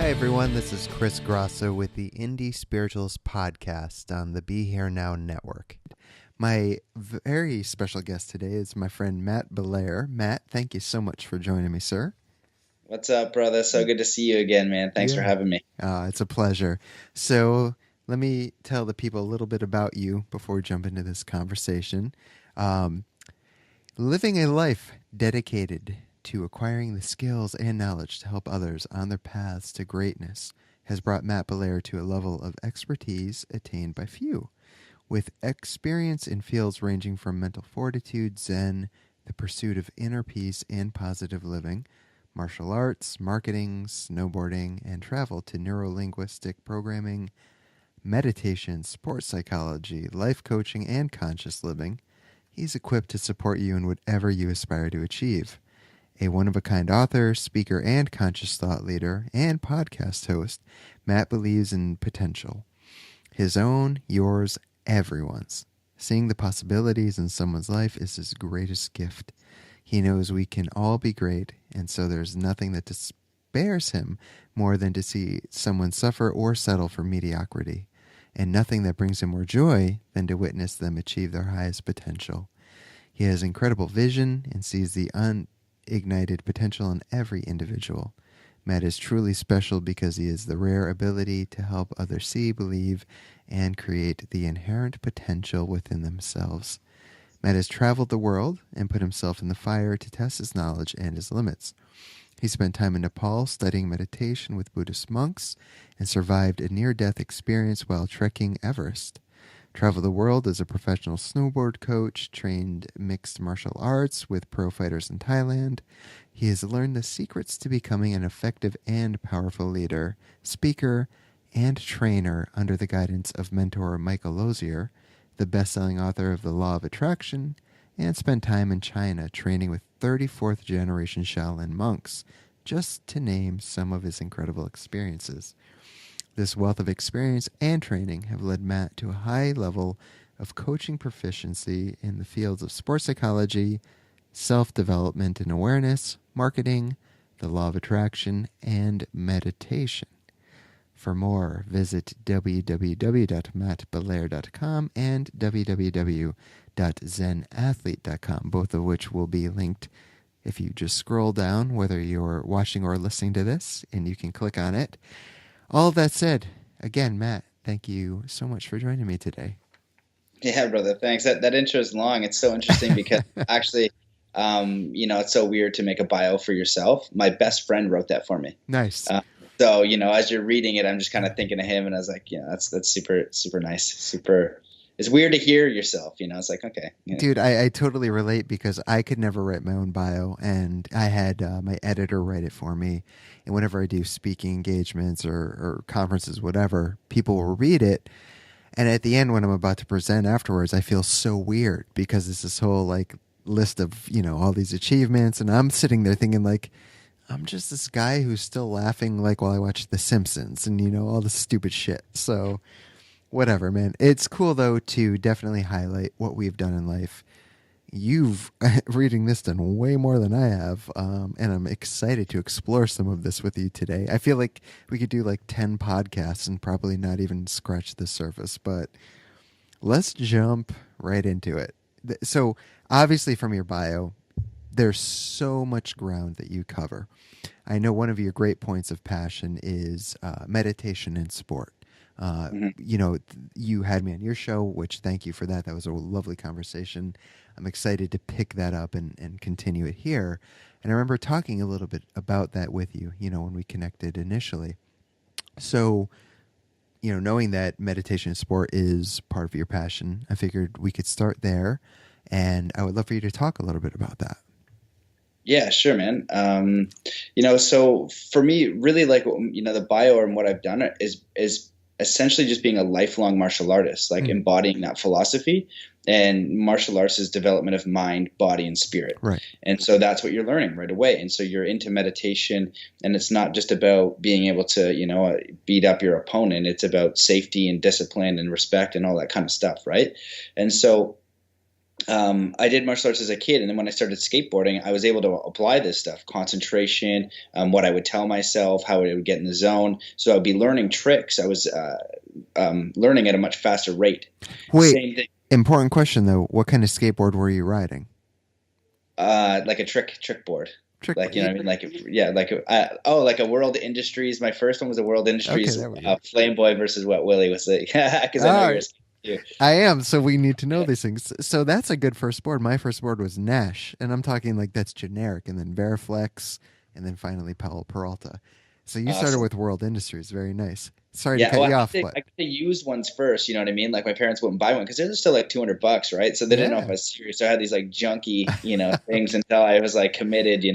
Hi everyone, this is Chris Grosso with the Indie Spiritualist podcast on the Be Here Now network. My very special guest today is my friend Matt Belair. Matt, thank you so much for joining me, sir. What's up, brother? So good to see you again, man. Thanks for having me. It's a pleasure. So let me tell the people a little bit about you before we jump into this conversation. Living a life dedicated to acquiring the skills and knowledge to help others on their paths to greatness has brought Matt Belair to a level of expertise attained by few. With experience in fields ranging from mental fortitude, Zen, the pursuit of inner peace and positive living, martial arts, marketing, snowboarding, and travel to neuro-linguistic programming, meditation, sports psychology, life coaching, and conscious living, he's equipped to support you in whatever you aspire to achieve. A one-of-a-kind author, speaker, and conscious thought leader, and podcast host, Matt believes in potential. His own, yours, everyone's. Seeing the possibilities in someone's life is his greatest gift. He knows we can all be great, and so there's nothing that despairs him more than to see someone suffer or settle for mediocrity, and nothing that brings him more joy than to witness them achieve their highest potential. He has incredible vision and sees the unignited potential in every individual. Matt is truly special because he has the rare ability to help others see, believe, and create the inherent potential within themselves. Matt has traveled the world and put himself in the fire to test his knowledge and his limits. He spent time in Nepal studying meditation with Buddhist monks and survived a near-death experience while trekking Everest. Traveled the world as a professional snowboard coach, trained mixed martial arts with pro fighters in Thailand. He has learned the secrets to becoming an effective and powerful leader, speaker, and trainer under the guidance of mentor Michael Lozier, the best-selling author of The Law of Attraction, and spent time in China training with 34th generation Shaolin monks, just to name some of his incredible experiences. This wealth of experience and training have led Matt to a high level of coaching proficiency in the fields of sports psychology, self-development and awareness, marketing, the law of attraction, and meditation. For more, visit www.mattbelair.com and www.zenathlete.com, both of which will be linked if you just scroll down, whether you're watching or listening to this, and you can click on it. All of that said, again, Matt, thank you so much for joining me today. Yeah, brother, thanks. That intro is long. It's so interesting because actually, it's so weird to make a bio for yourself. My best friend wrote that for me. Nice. So, as you're reading it, I'm just kind of thinking of him, and I was like, that's super, super nice. Super. It's weird to hear yourself, it's like, okay. Dude, I totally relate because I could never write my own bio, and I had my editor write it for me. And whenever I do speaking engagements or conferences, whatever, people will read it. And at the end, when I'm about to present afterwards, I feel so weird because it's this whole list of, all these achievements. And I'm sitting there thinking I'm just this guy who's still laughing while I watch The Simpsons and, all this stupid shit. So whatever, man. It's cool, though, to definitely highlight what we've done in life. You've, reading this, done way more than I have, and I'm excited to explore some of this with you today. I feel like we could do 10 podcasts and probably not even scratch the surface, but let's jump right into it. So, obviously from your bio, there's so much ground that you cover. I know one of your great points of passion is meditation and sport. You had me on your show, which thank you for that. That was a lovely conversation. I'm excited to pick that up and continue it here. And I remember talking a little bit about that with you, when we connected initially. So, knowing that meditation and sport is part of your passion, I figured we could start there. And I would love for you to talk a little bit about that. Yeah, sure, man. So for me, really the bio and what I've done is essentially just being a lifelong martial artist, embodying that philosophy. And martial arts is development of mind, body, and spirit. Right. And so that's what you're learning right away. And so you're into meditation, and it's not just about being able to, beat up your opponent. It's about safety and discipline and respect and all that kind of stuff, right? And so I did martial arts as a kid, and then when I started skateboarding, I was able to apply this stuff, concentration, what I would tell myself, how I would get in the zone. So I would be learning tricks. I was learning at a much faster rate. Wait, Same thing, important question though. What kind of skateboard were you riding? like a trick board. Trick. Like, you know what I mean? Like, yeah, like, like a World Industries. My first one was a World Okay, Industries there we go. Flame Boy versus Wet Willie was like, because I know Ah, you're a too. I am. So we need to know Yeah. these things. So that's a good first board. My first board was Nash, and I'm talking like that's generic, and then Veriflex, and then finally Powell Peralta. So you started Awesome. with World Industries. Very nice. Sorry to Yeah, cut well, you off, I but got the used ones first. You know what I mean? Like my parents wouldn't buy one because they're still like $200, right? So they didn't know if I yeah. was serious. So I had these like junky, things until I was like committed,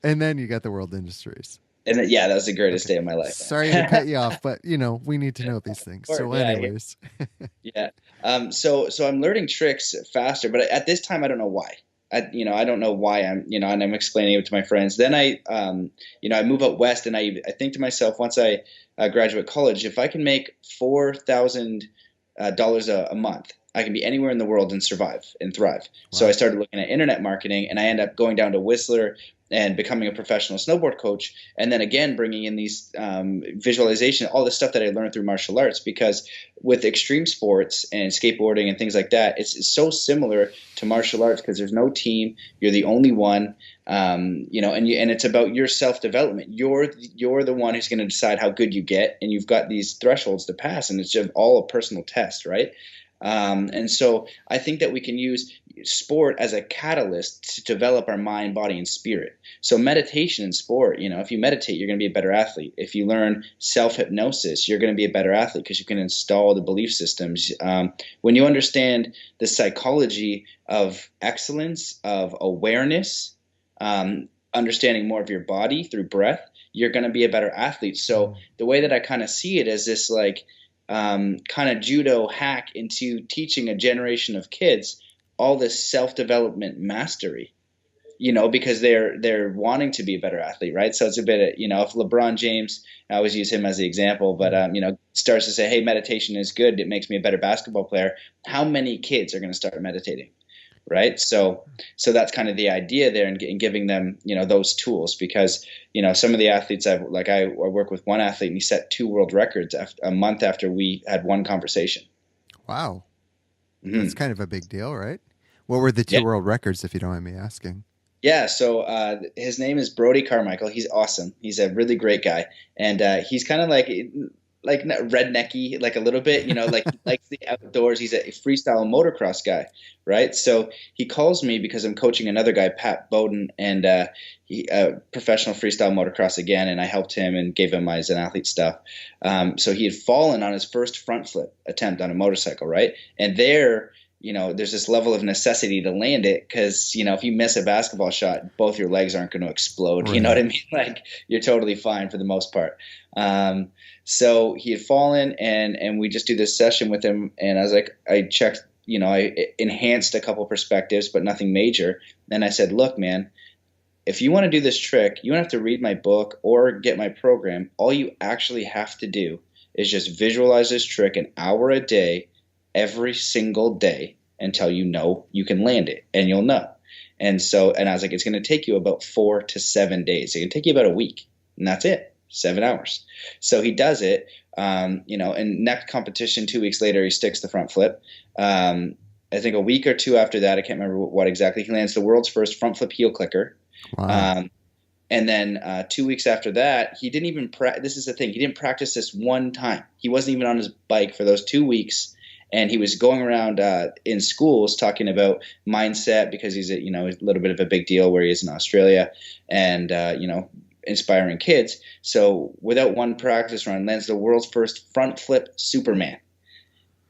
And then you got the World Industries. And then, yeah, that was the greatest Okay. day of my life, Sorry to man. cut you off, but we need to know these things. Of course, So, yeah, anyways, yeah. So I'm learning tricks faster, but at this time I don't know why. I don't know why and I'm explaining it to my friends. Then I move out west, and I think to myself, once I graduate college, if I can make $4,000 a month, I can be anywhere in the world and survive and thrive. So I wow. started looking at internet marketing, and I end up going down to Whistler and becoming a professional snowboard coach, and then again bringing in these visualization, all the stuff that I learned through martial arts. Because with extreme sports and skateboarding and things like that, it's so similar to martial arts because there's no team, you're the only one, and it's about your self development. You're the one who's going to decide how good you get, and you've got these thresholds to pass, and it's just all a personal test, right? And so I think that we can use sport as a catalyst to develop our mind, body, and spirit. So meditation and sport, if you meditate, you're going to be a better athlete. If you learn self-hypnosis, you're going to be a better athlete because you can install the belief systems. When you understand the psychology of excellence, of awareness, understanding more of your body through breath, you're going to be a better athlete. So the way that I kind of see it is this like kind of judo hack into teaching a generation of kids all this self-development mastery, because they're wanting to be a better athlete, right? So it's a bit of, if LeBron James, I always use him as the example, but starts to say, hey, meditation is good, it makes me a better basketball player. How many kids are going to start meditating? Right. So that's kind of the idea there, and giving them, those tools, because, some of the athletes I work with one athlete, and he set 2 world records a month after we had one conversation. Wow. That's Hmm. kind of a big deal, right? What were the Yeah. two world records, if you don't mind me asking? Yeah. So his name is Brody Carmichael. He's awesome. He's a really great guy. And he's kind of like rednecky, like a little bit, like he likes the outdoors. He's a freestyle motocross guy, right? So he calls me because I'm coaching another guy, Pat Bowden, and he professional freestyle motocross again, and I helped him and gave him my Zen Athlete stuff. So he had fallen on his first front flip attempt on a motorcycle, right? And there's this level of necessity to land it because, if you miss a basketball shot, both your legs aren't going to explode. You know what Right. I mean? Like, you're totally fine for the most part. So he had fallen, and we just do this session with him. And I was like, I checked, I enhanced a couple perspectives, but nothing major. Then I said, look, man, if you want to do this trick, you don't have to read my book or get my program. All you actually have to do is just visualize this trick an hour a day, every single day, until you can land it, and you'll know. And I was like, it's going to take you about 4 to 7 days. It can take you about a week, and that's it, 7 hours. So he does it, and next competition, 2 weeks later, he sticks the front flip. I think a week or two after that, I can't remember what exactly, he lands the world's first front flip heel clicker. Wow. And then 2 weeks after that, he didn't even this is the thing, he didn't practice this one time. He wasn't even on his bike for those 2 weeks. And he was going around in schools talking about mindset, because he's a little bit of a big deal where he is in Australia, and inspiring kids. So without one practice run, lands the world's first front flip Superman.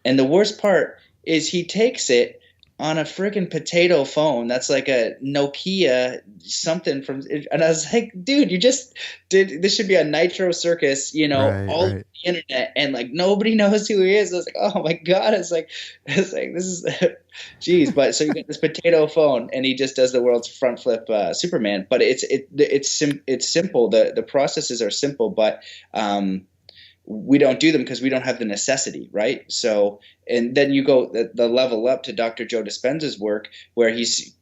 And the worst part is he takes it on a freaking potato phone that's like a Nokia something from, and I was like, dude, you just did, this should be a Nitro Circus, Right. all over Right. the internet, and like nobody knows who he is. I was like, oh my God, it's like this is geez. But so you get this potato phone, and he just does the world's front flip Superman. But it's simple. The processes are simple, but we don't do them because we don't have the necessity, right? So, and then you go the level up to Dr. Joe Dispenza's work, where he's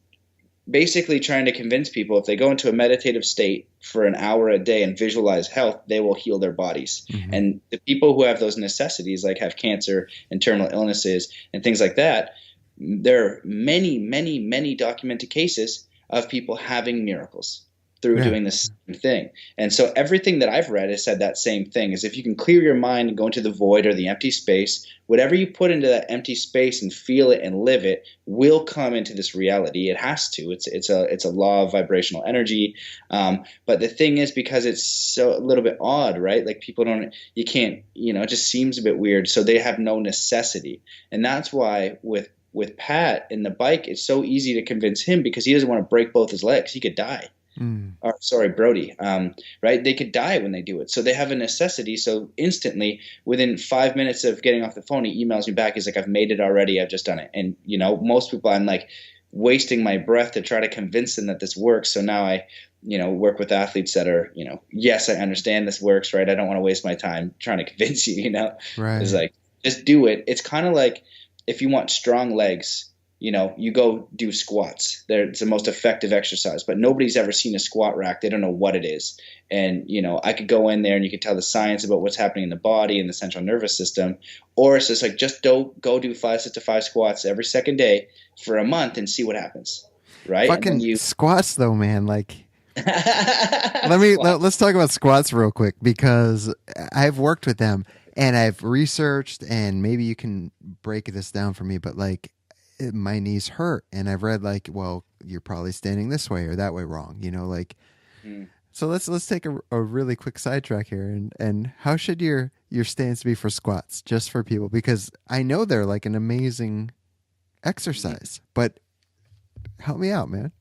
basically trying to convince people if they go into a meditative state for an hour a day and visualize health, they will heal their bodies. Mm-hmm. And the people who have those necessities, like have cancer and terminal illnesses and things like that, there are many, many, many documented cases of people having miracles through doing the same thing. And so everything that I've read has said that same thing, is if you can clear your mind and go into the void or the empty space, whatever you put into that empty space and feel it and live it will come into this reality. It has to. It's a law of vibrational energy. But the thing is, because it's so a little bit odd, right? Like people don't, you can't, it just seems a bit weird. So they have no necessity. And that's why with Pat in the bike, it's so easy to convince him, because he doesn't want to break both his legs. He could die. Or, sorry, Brody, right? They could die when they do it. So they have a necessity. So instantly, within 5 minutes of getting off the phone, he emails me back. He's like, I've made it already. I've just done it. And, most people, I'm like wasting my breath to try to convince them that this works. So now I, work with athletes that are, yes, I understand this works, right? I don't want to waste my time trying to convince you, Right. It's like, just do it. It's kind of like if you want strong legs, you go do squats. It's the most effective exercise, but nobody's ever seen a squat rack. They don't know what it is. And, I could go in there and you could tell the science about what's happening in the body and the central nervous system. Or it's just like, go do 5 sets of 5 squats every second day for a month and see what happens. Right. Fucking squats though, man. Like, let's talk about squats real quick, because I've worked with them and I've researched, and maybe you can break this down for me, but like, my knees hurt, and I've read like, well, you're probably standing this way or that way wrong, So let's take a really quick sidetrack here, and how should your stance be for squats, just for people, because I know they're like an amazing exercise, but help me out, man.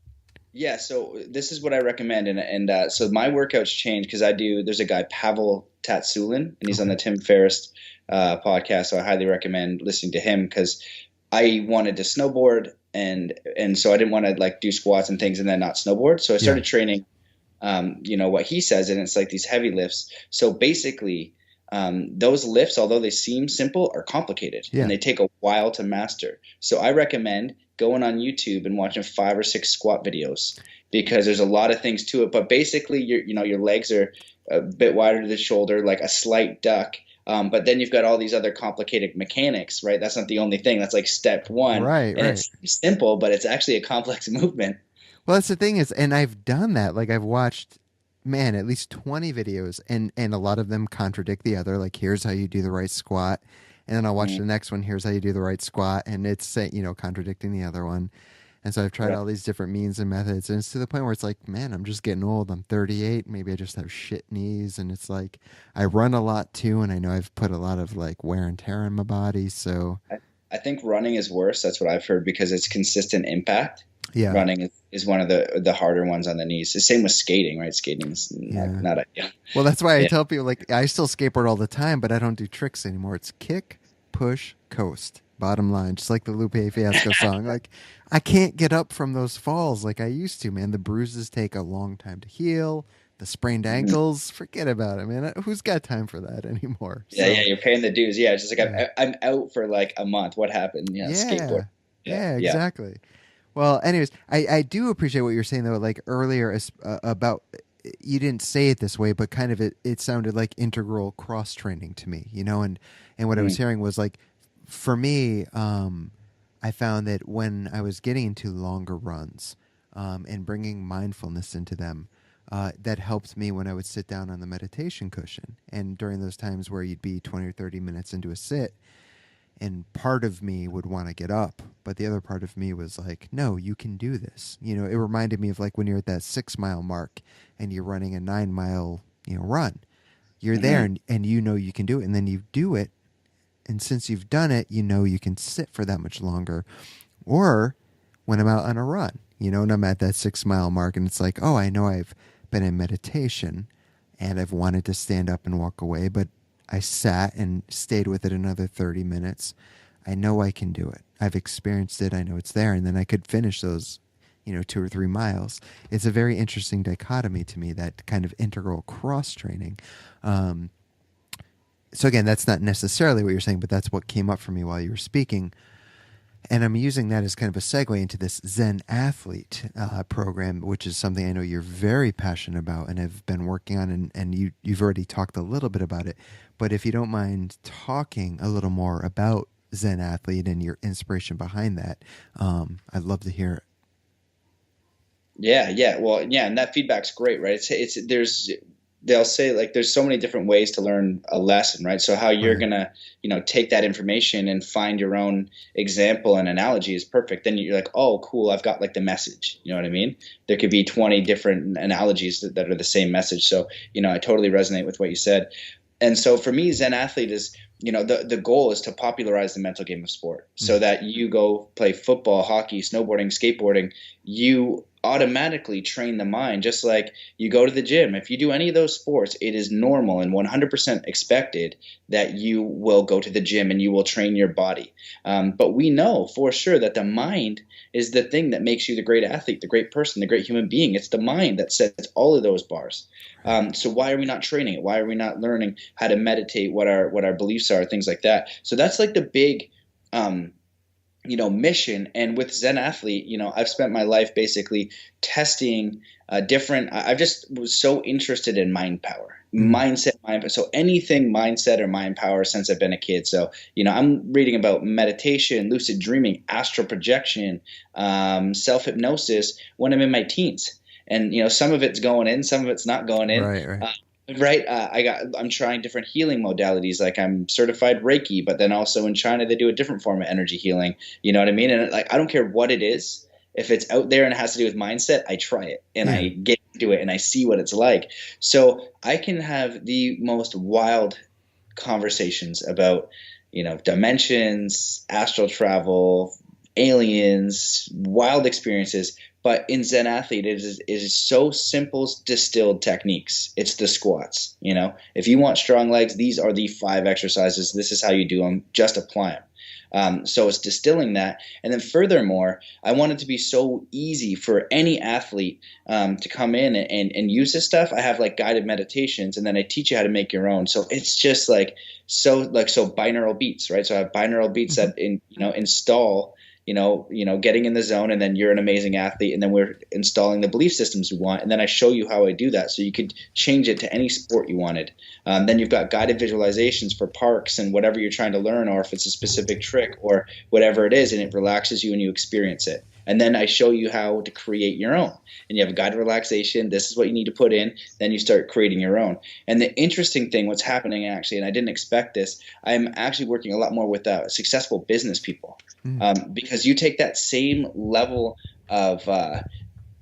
Yeah, so this is what I recommend, and so my workouts change because there's a guy, Pavel Tatsulin, and he's on the Tim Ferriss podcast, so I highly recommend listening to him, because I wanted to snowboard, and so I didn't want to like do squats and things and then not snowboard. So I started training, what he says, and it's like these heavy lifts. So basically, those lifts, although they seem simple, are complicated and they take a while to master. So I recommend going on YouTube and watching 5 or 6 squat videos, because there's a lot of things to it. But basically, your legs are a bit wider to the shoulder, like a slight duck. But then you've got all these other complicated mechanics, right? That's not the only thing. That's like step one. Right. It's simple, but it's actually a complex movement. Well, that's the thing is, and I've done that. Like, I've watched, man, at least 20 videos, and a lot of them contradict the other. Like, here's how you do the right squat. And then I'll watch the next one. Here's how you do the right squat. And it's, contradicting the other one. And so I've tried all these different means and methods, and it's to the point where it's like, man, I'm just getting old. I'm 38. Maybe I just have shit knees. And it's like, I run a lot too. And I know I've put a lot of like wear and tear in my body. So I think running is worse. That's what I've heard, because it's consistent impact. Yeah. Running is one of the harder ones on the knees. The same with skating, right? Skating is not ideal. Well, that's why I tell people, like, I still skateboard all the time, but I don't do tricks anymore. It's kick, push, coast. Bottom line, just like the Lupe Fiasco song. Like, I can't get up from those falls like I used to, man. The bruises take a long time to heal. The sprained ankles, forget about it, man. Who's got time for that anymore? Yeah, you're paying the dues. Yeah, it's just like I'm out for like a month. What happened? Skateboard. Yeah, exactly. Well, anyways, I do appreciate what you're saying, though, like earlier about, you didn't say it this way, but kind of it sounded like integral cross-training to me, and what I was hearing was like, for me, I found that when I was getting into longer runs and bringing mindfulness into them, that helped me when I would sit down on the meditation cushion. And during those times where you'd be 20 or 30 minutes into a sit, and part of me would want to get up, but the other part of me was like, no, you can do this. It reminded me of like when you're at that 6-mile mark and you're running a 9-mile run. You're there and you can do it, and then you do it. And since you've done it, you can sit for that much longer. Or when I'm out on a run, and I'm at that 6-mile mark, and it's like, oh, I know I've been in meditation and I've wanted to stand up and walk away, but I sat and stayed with it another 30 minutes. I know I can do it. I've experienced it. I know it's there. And then I could finish those, 2 or 3 miles. It's a very interesting dichotomy to me, that kind of integral cross training. So again, that's not necessarily what you're saying, but that's what came up for me while you were speaking. And I'm using that as kind of a segue into this Zen Athlete program, which is something I know you're very passionate about and have been working on, and you've already talked a little bit about it. But if you don't mind talking a little more about Zen Athlete and your inspiration behind that, I'd love to hear it. Yeah. Well, yeah, and that feedback's great, right? They'll say like there's so many different ways to learn a lesson, right? So how you're Right. gonna, take that information and find your own example and analogy is perfect. Then you're like, oh, cool, I've got like the message. You know what I mean? There could be 20 different analogies that are the same message. So, I totally resonate with what you said. And so for me, Zen Athlete is, the goal is to popularize the mental game of sport Mm. so that you go play football, hockey, snowboarding, skateboarding, you automatically train the mind just like you go to the gym. If you do any of those sports, it is normal and 100% expected that you will go to the gym and you will train your body. But we know for sure that the mind is the thing that makes you the great athlete, the great person, the great human being. It's the mind that sets all of those bars. Right. So why are we not training it? Why are we not learning how to meditate? What our beliefs are, things like that. So that's like the big, mission. And with Zen Athlete, I've spent my life basically testing different. I just was so interested in mind power, Mm. mindset, mind. So anything mindset or mind power since I've been a kid. So I'm reading about meditation, lucid dreaming, astral projection, self hypnosis when I'm in my teens. And some of it's going in, some of it's not going in. Right. Right. Right. I'm trying different healing modalities. Like I'm certified Reiki, but then also in China, they do a different form of energy healing. You know what I mean? And like, I don't care what it is. If it's out there and it has to do with mindset, I try it and Yeah. I get into it and I see what it's like. So I can have the most wild conversations about, dimensions, astral travel, aliens, wild experiences. But in Zen Athlete, it is so simple, distilled techniques. It's the squats. If you want strong legs, these are the 5 exercises. This is how you do them. Just apply them. So it's distilling that. And then furthermore, I want it to be so easy for any athlete to come in and use this stuff. I have like guided meditations, and then I teach you how to make your own. So it's just so binaural beats, right? So I have binaural beats Mm-hmm. that install getting in the zone, and then you're an amazing athlete, and then we're installing the belief systems we want, and then I show you how I do that, so you could change it to any sport you wanted. Then you've got guided visualizations for parks and whatever you're trying to learn, or if it's a specific trick or whatever it is, and it relaxes you and you experience it. And then I show you how to create your own. And you have a guided relaxation. This is what you need to put in. Then you start creating your own. And the interesting thing, what's happening actually, and I didn't expect this, I'm actually working a lot more with successful business people, Mm. because you take that same level of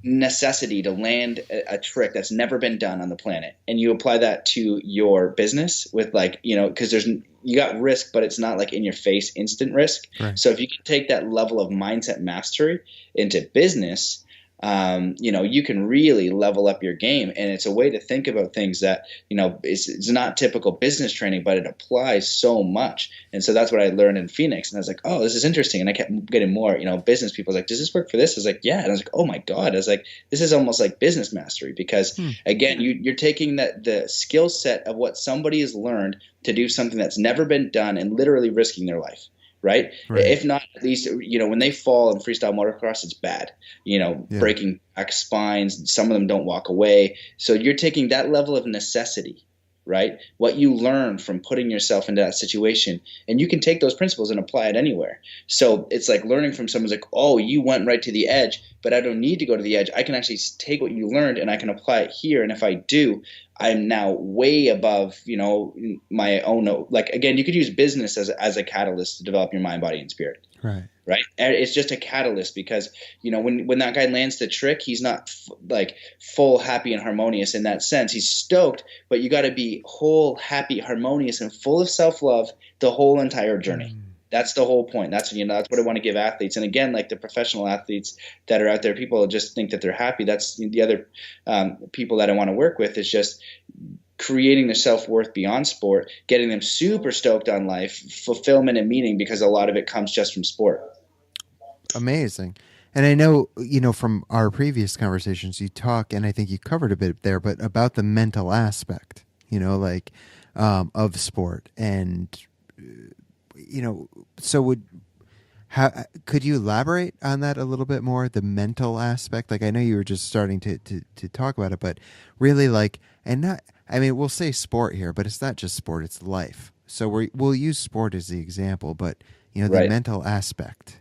necessity to land a trick that's never been done on the planet, and you apply that to your business with because you got risk, but it's not like in your face instant risk. Right. So if you can take that level of mindset mastery into business, you can really level up your game. And it's a way to think about things that, it's not typical business training, but it applies so much. And so that's what I learned in Phoenix. And I was like, oh, this is interesting. And I kept getting more, business people. I was like, does this work for this? I was like, yeah. And I was like, oh my God. I was like, this is almost like business mastery, because Hmm. again, you're taking the skill set of what somebody has learned to do something that's never been done and literally risking their life. Right? Right. If not, at least, when they fall in freestyle motocross, it's bad, Yeah. breaking back spines. Some of them don't walk away. So you're taking that level of necessity, right? What you learn from putting yourself into that situation, and you can take those principles and apply it anywhere. So it's like learning from someone's like, oh, you went right to the edge, but I don't need to go to the edge. I can actually take what you learned and I can apply it here. And if I do, I'm now way above, my own. Like, again, you could use business as a catalyst to develop your mind, body, and spirit. Right. Right. And it's just a catalyst, because, when that guy lands the trick, he's not full, happy and harmonious in that sense. He's stoked, but you got to be whole, happy, harmonious, and full of self-love the whole entire journey. Mm. That's the whole point. That's what I want to give athletes. And again, like the professional athletes that are out there, people just think that they're happy. That's the other people that I want to work with, is just creating their self-worth beyond sport, getting them super stoked on life, fulfillment and meaning, because a lot of it comes just from sport. Amazing. And I know, from our previous conversations, you talk, and I think you covered a bit there, but about the mental aspect, like of sport. And, so how could you elaborate on that a little bit more? The mental aspect, like I know you were just starting to talk about it, but really we'll say sport here, but it's not just sport; it's life. So we'll use sport as the example, but the Right. mental aspect.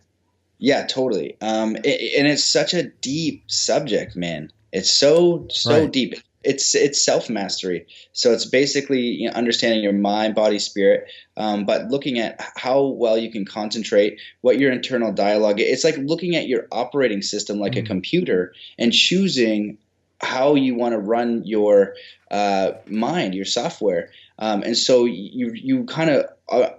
Yeah, totally. And it's such a deep subject, man. It's so Right. deep. It's self mastery. So it's basically understanding your mind, body, spirit, but looking at how well you can concentrate, what your internal dialogue. It's like looking at your operating system like a Mm. computer and choosing how you want to run your mind, your software. And so you kind of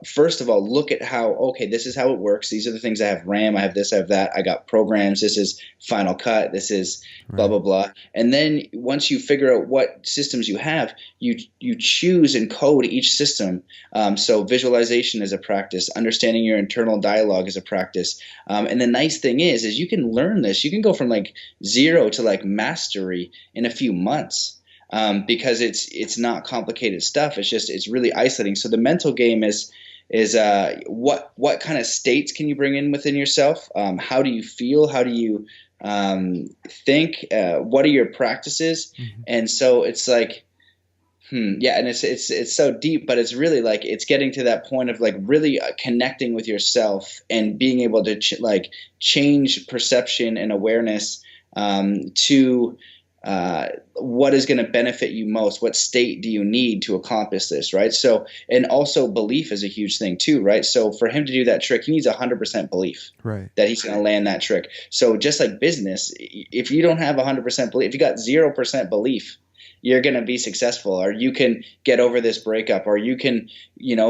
first of all look at how, okay, this is how it works. These are the things I have: RAM, I have this, I have that, I got programs, this is Final Cut, this is blah Right. blah blah. And then once you figure out what systems you have, you choose and code each system. So visualization is a practice, understanding your internal dialogue is a practice. And the nice thing is you can learn this. You can go from like zero to like mastery in a few months. Because it's not complicated stuff. It's really isolating. So the mental game is what kind of states can you bring in within yourself? How do you feel? How do you think? What are your practices? Mm-hmm. And so it's like, yeah, and it's so deep, but it's really like it's getting to that point of like really connecting with yourself and being able to change perception and awareness to what is going to benefit you most? What state do you need to accomplish this, right? So, and also belief is a huge thing too, right? So for him to do that trick, he needs 100% belief Right. that he's going to land that trick. So just like business, if you don't have 100% belief, if you got 0% belief, you're going to be successful, or you can get over this breakup, or you can,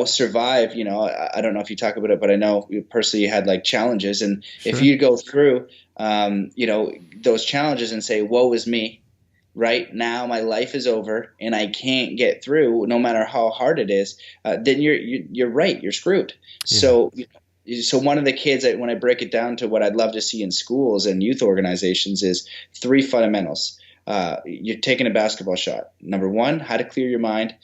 survive. I don't know if you talk about it, but I know you personally had like challenges. And Sure. if you go through, those challenges and say, woe is me, right now my life is over and I can't get through no matter how hard it is, then you're right. You're screwed. Yeah. So one of the kids, when I break it down to what I'd love to see in schools and youth organizations, is 3 fundamentals. You're taking a basketball shot. Number 1, how to clear your mind.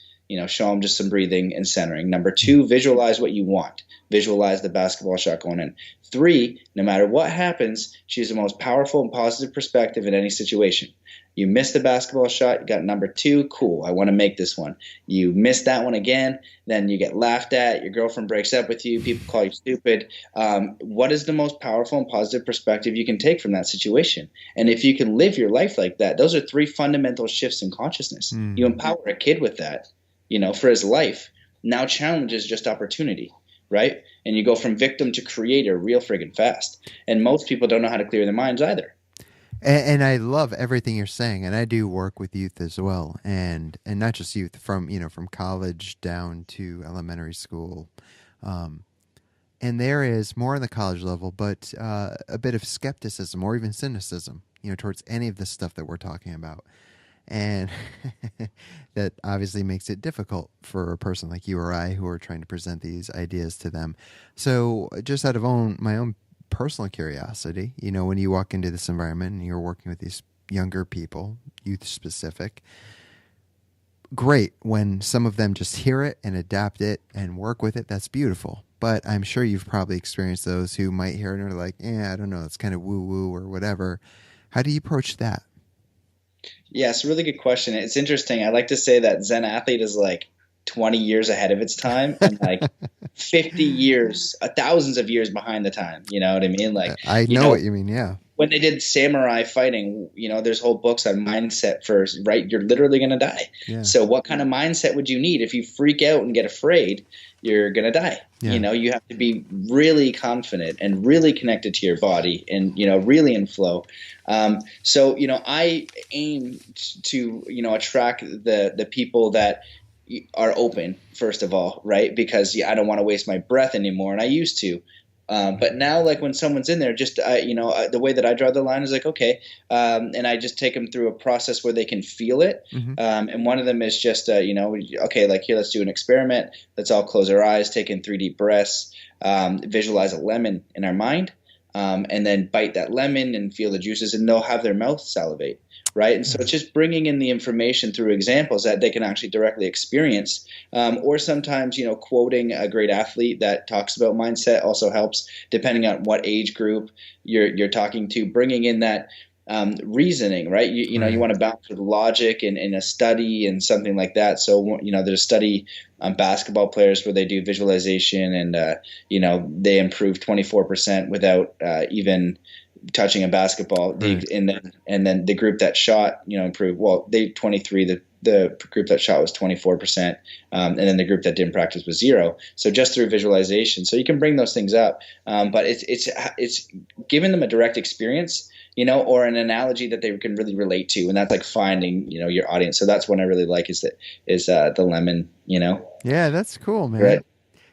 Show them just some breathing and centering. Number 2, visualize what you want. Visualize the basketball shot going in. 3, no matter what happens, choose the most powerful and positive perspective in any situation. You missed the basketball shot, you got number 2, cool, I want to make this one. You missed that one again, then you get laughed at, your girlfriend breaks up with you, people call you stupid. What is the most powerful and positive perspective you can take from that situation? And if you can live your life like that, those are 3 fundamental shifts in consciousness. You empower a kid with that, for his life. Now challenge is just opportunity, right? And you go from victim to creator real friggin' fast. And most people don't know how to clear their minds either. And I love everything you're saying, and I do work with youth as well, and not just youth, from from college down to elementary school, and there is more on the college level, but a bit of skepticism or even cynicism, towards any of the stuff that we're talking about, and that obviously makes it difficult for a person like you or I who are trying to present these ideas to them. So, just out of my own personal curiosity, when you walk into this environment and you're working with these younger people, youth specific, great. When some of them just hear it and adapt it and work with it, that's beautiful. But I'm sure you've probably experienced those who might hear it and are like, I don't know, it's kind of woo-woo or whatever. How do you approach that? Yeah, it's a really good question. It's interesting. I like to say that Zen Athlete is like 20 years ahead of its time and like 50 years, thousands of years behind the time. You know what I mean? Like, I know what you mean. Yeah. When they did samurai fighting, there's whole books on mindset first, right? You're literally going to die. Yeah. So what kind of mindset would you need? If you freak out and get afraid, you're going to die. Yeah. You have to be really confident and really connected to your body and, really in flow. So, I aim to, attract the people that are open, first of all, right? Because I don't want to waste my breath anymore. And I used to. But now, like when someone's in there, just the way that I draw the line is like, okay, and I just take them through a process where they can feel it. Mm-hmm. And one of them is just, okay, like here, let's do an experiment. Let's all close our eyes, take in 3 deep breaths, visualize a lemon in our mind, and then bite that lemon and feel the juices, and they'll have their mouth salivate. right? And so it's just bringing in the information through examples that they can actually directly experience. Or sometimes, quoting a great athlete that talks about mindset also helps, depending on what age group you're talking to, bringing in that reasoning, right? You want to balance with logic and a study and something like that. So, there's a study on basketball players where they do visualization and, they improve 24% without even touching a basketball. Right. And then the group that shot, improved. Well, they 23. The group that shot was 24%, and then the group that didn't practice was 0. So just through visualization, so you can bring those things up, but it's giving them a direct experience, or an analogy that they can really relate to, and that's like finding your audience. So that's what I really like is the lemon. Yeah, that's cool, man.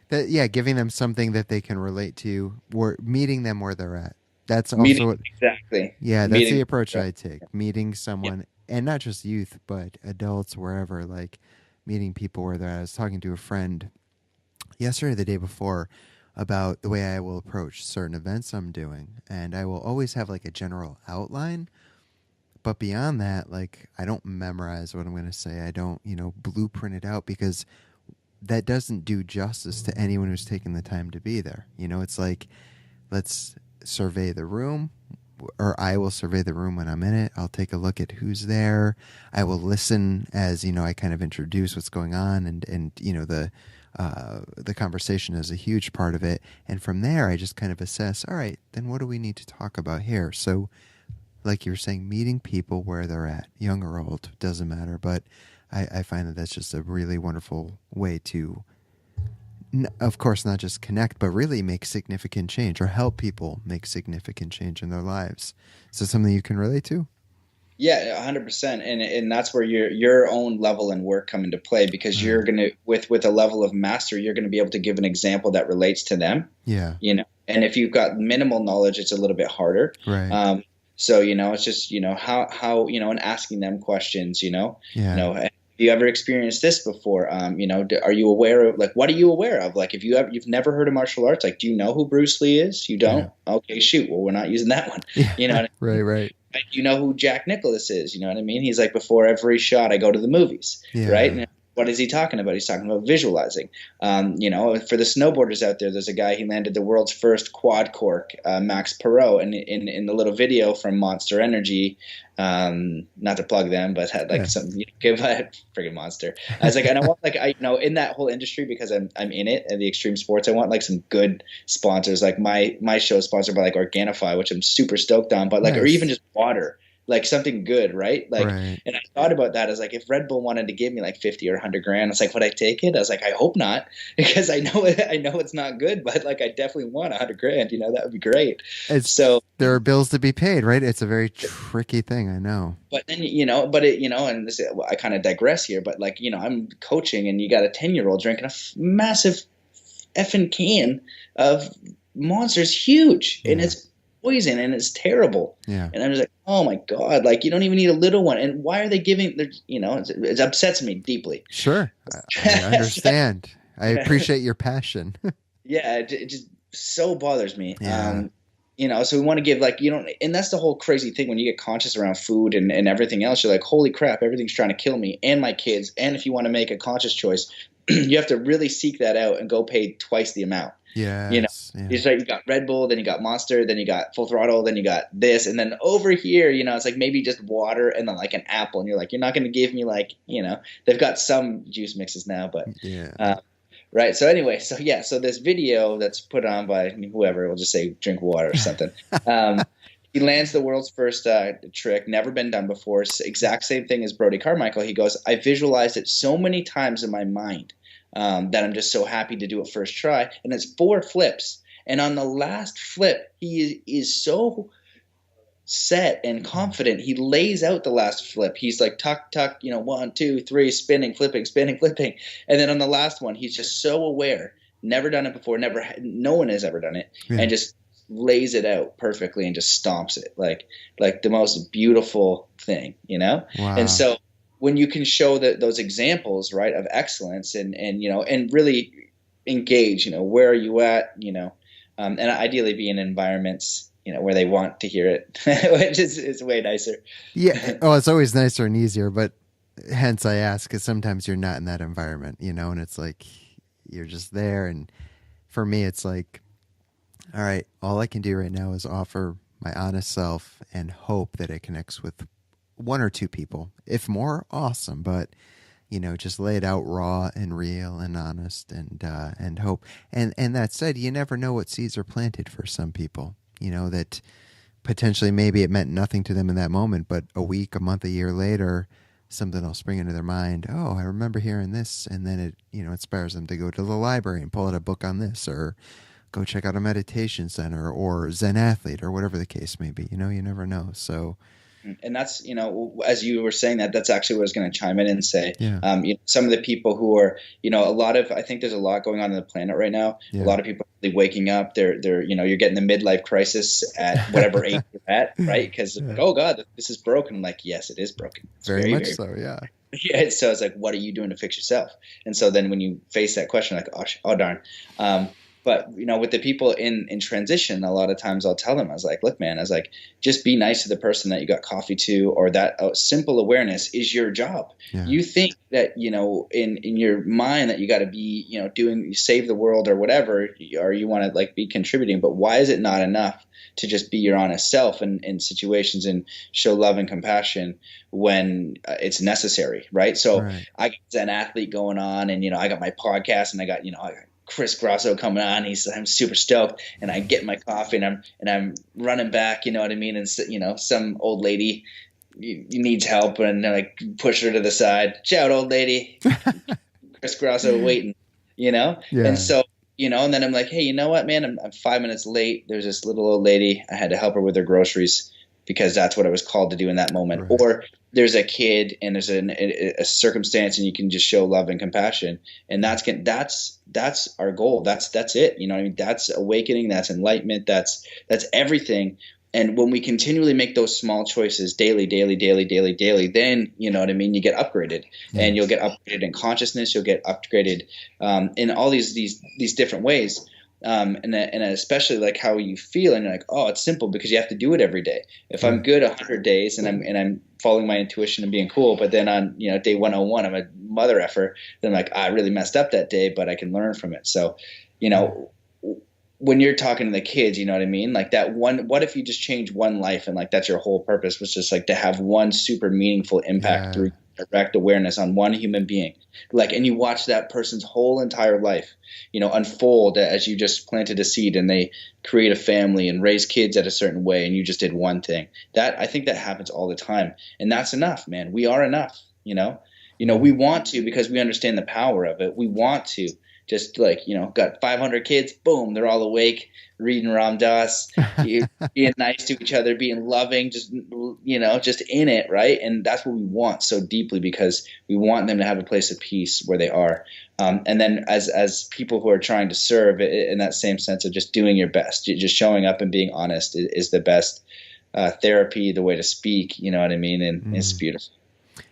Right. Giving them something that they can relate to, or meeting them where they're at. That's also exactly. Yeah, that's the approach I take. Meeting someone, and not just youth, but adults, wherever. Like meeting people where they're at. I was talking to a friend yesterday, the day before, about the way I will approach certain events I'm doing, and I will always have like a general outline. But beyond that, like I don't memorize what I'm going to say. I don't, blueprint it out, because that doesn't do justice to anyone who's taken the time to be there. It's like, let's survey the room, or I will survey the room when I'm in it. I'll take a look at who's there. I will listen as, I kind of introduce what's going on, and the conversation is a huge part of it. And from there, I just kind of assess, all right, then what do we need to talk about here? So like you were saying, meeting people where they're at, young or old, doesn't matter. But I find that that's just a really wonderful way to, of course, not just connect, but really make significant change, or help people make significant change in their lives. So something you can relate to? Yeah, 100%. And that's where your own level and work come into play, because you're going to, with a level of mastery, you're going to be able to give an example that relates to them. Yeah. And if you've got minimal knowledge, it's a little bit harder. Right. So, it's just, how, and asking them questions, Yeah. Have you ever experienced this before? Are you aware of, like, what are you aware of? Like, if you've never heard of martial arts, like, do you know who Bruce Lee is? You don't? Yeah. Okay, shoot. Well, we're not using that one. Yeah. Right. Like, you know who Jack Nicklaus is? You know what I mean? He's like, before every shot, I go to the movies, right? And what is he talking about? He's talking about visualizing. For the snowboarders out there, there's a guy, he landed the world's first quad cork, Max Perot, and in the little video from Monster Energy, not to plug them, but had like some, give a friggin' Monster. I was like, and I want in that whole industry, because I'm in it, and the extreme sports, I want like some good sponsors. Like my show is sponsored by like Organifi, which I'm super stoked on, but like, or even just water. Like something good, right? Like, and I thought about that. I was like, if Red Bull wanted to give me like 50 or 100 grand, I was like, would I take it? I was like, I hope not, because I know it's not good, but like, I definitely want 100 grand. That would be great. So there are bills to be paid, right? It's a very tricky thing, I know. But then, and this, I kind of digress here, but like, I'm coaching, and you got a 10-year-old drinking a massive effing can of Monster's, huge, and it's poison, and it's terrible. Yeah. And I'm just like, oh my God, like, you don't even need a little one. And why are they giving, it upsets me deeply. Sure. I understand. I appreciate your passion. Yeah. It just so bothers me. Yeah. So we want to give, like, and that's the whole crazy thing when you get conscious around food and everything else. You're like, holy crap, everything's trying to kill me and my kids. And if you want to make a conscious choice, you have to really seek that out and go pay twice the amount. Yeah. It's like, you got Red Bull, then you got Monster, then you got Full Throttle, then you got this, and then over here, it's like maybe just water and then like an apple, and you're like, you're not going to give me like, they've got some juice mixes now, but right. So anyway, so this video that's put on by whoever, we'll just say drink water or something. He lands the world's first trick, never been done before. Exact same thing as Brody Carmichael. He goes, I visualized it so many times in my mind that I'm just so happy to do it first try. And it's 4 flips. And on the last flip, he is so set and confident. He lays out the last flip. He's like, tuck, 1, 2, 3, spinning, flipping. And then on the last one, he's just so aware. Never done it before. No one has ever done it. Yeah. And just lays it out perfectly and just stomps it like the most beautiful thing, Wow. And so when you can show those examples, right, of excellence and really engage, where are you at, and ideally be in environments, where they want to hear it, which is way nicer. Yeah. Oh, it's always nicer and easier, but hence I ask, because sometimes you're not in that environment, and it's like you're just there. And for me, it's like, all right, all I can do right now is offer my honest self and hope that it connects with one or two people. If more, awesome. But just lay it out raw and real and honest, and hope. And that said, you never know what seeds are planted for some people. That potentially maybe it meant nothing to them in that moment, but a week, a month, a year later, something will spring into their mind. Oh, I remember hearing this, and then it inspires them to go to the library and pull out a book on this, or go check out a meditation center or Zen Athlete or whatever the case may be. You never know. So. And that's, as you were saying that, that's actually what I was going to chime in and say. Yeah. Some of the people who are, I think there's a lot going on in the planet right now. Yeah. A lot of people are really waking up. They're, you're getting the midlife crisis at whatever age you're at, right? Because, oh God, this is broken. I'm like, yes, it is broken. It's very much so, yeah. Yeah. So it's like, what are you doing to fix yourself? And so then when you face that question, like, oh darn. But, with the people in transition, a lot of times I'll tell them, I was like, look, man, just be nice to the person that you got coffee to, or that simple awareness is your job. Yeah. You think that, in your mind that you got to be, save the world or whatever, or you want to be contributing. But why is it not enough to just be your honest self in situations and show love and compassion when it's necessary, right? So right. I got Zen Athlete going on, and, I got my podcast, and I got Chris Grosso coming on. I'm super stoked, and I get my coffee, and I'm running back, you know what I mean? And some old lady needs help, and I push her to the side. Shout, old lady. Chris Grosso waiting, Yeah. And so, and then I'm like, hey, you know what, man? I'm 5 minutes late. There's this little old lady. I had to help her with her groceries because that's what I was called to do in that moment. Right. Or there's a kid and there's a circumstance, and you can just show love and compassion. And that's our goal. That's it. You know what I mean? That's awakening. That's enlightenment. That's everything. And when we continually make those small choices daily, then, you know what I mean, you get upgraded. Yeah. And you'll get upgraded in consciousness. You'll get upgraded in all these different ways. And especially how you feel, and you're like, oh, it's simple because you have to do it every day. If I'm good 100 days and I'm following my intuition and being cool, but then on day 101 I'm a mother effer, then I'm like, I really messed up that day, but I can learn from it. So when you're talking to the kids, you know what I mean? What if you just change one life, and that's your whole purpose was just to have one super meaningful impact through direct awareness on one human being, and you watch that person's whole entire life, unfold as you just planted a seed, and they create a family and raise kids at a certain way, and you just did one thing. That I think that happens all the time, and that's enough, man. We are enough, we want to, because we understand the power of it. We want to just got 500 kids, boom, they're all awake, reading Ram Dass, being nice to each other, being loving, just in it, right? And that's what we want so deeply, because we want them to have a place of peace where they are. And then as people who are trying to serve in that same sense of just doing your best, just showing up and being honest is the best therapy, the way to speak, you know what I mean? And it's beautiful.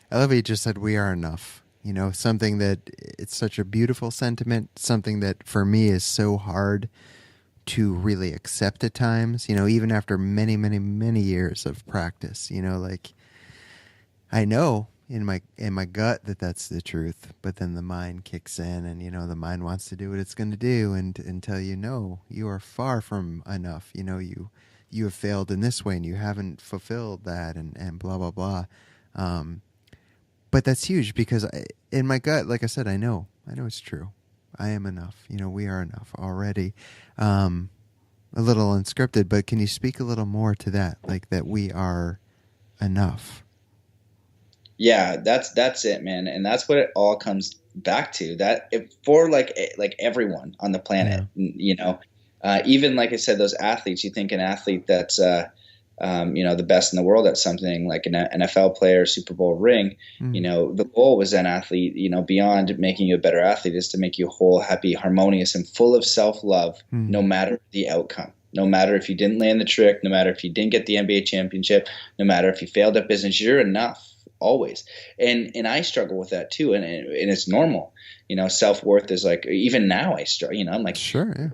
I love what you just said, we are enough. Something that it's such a beautiful sentiment, something that for me is so hard to really accept at times, even after many, many, many years of practice, I know in my gut that that's the truth, but then the mind kicks in, and, the mind wants to do what it's going to do and tell you, no, you are far from enough. You have failed in this way, and you haven't fulfilled that, and blah, blah, blah. But that's huge, because in my gut, like I said, I know it's true. I am enough. We are enough already. A little unscripted, but can you speak a little more to that? That we are enough. Yeah, that's it, man. And that's what it all comes back to. That for everyone on the planet, even like I said, those athletes, you think an athlete that's, the best in the world at something, like an NFL player, Super Bowl ring, the goal was Zen Athlete, beyond making you a better athlete, is to make you whole, happy, harmonious, and full of self-love, no matter the outcome. No matter if you didn't land the trick, no matter if you didn't get the NBA championship, no matter if you failed at business, you're enough always. And I struggle with that too. And it's normal, self-worth is even now I struggle, I'm like, sure, yeah.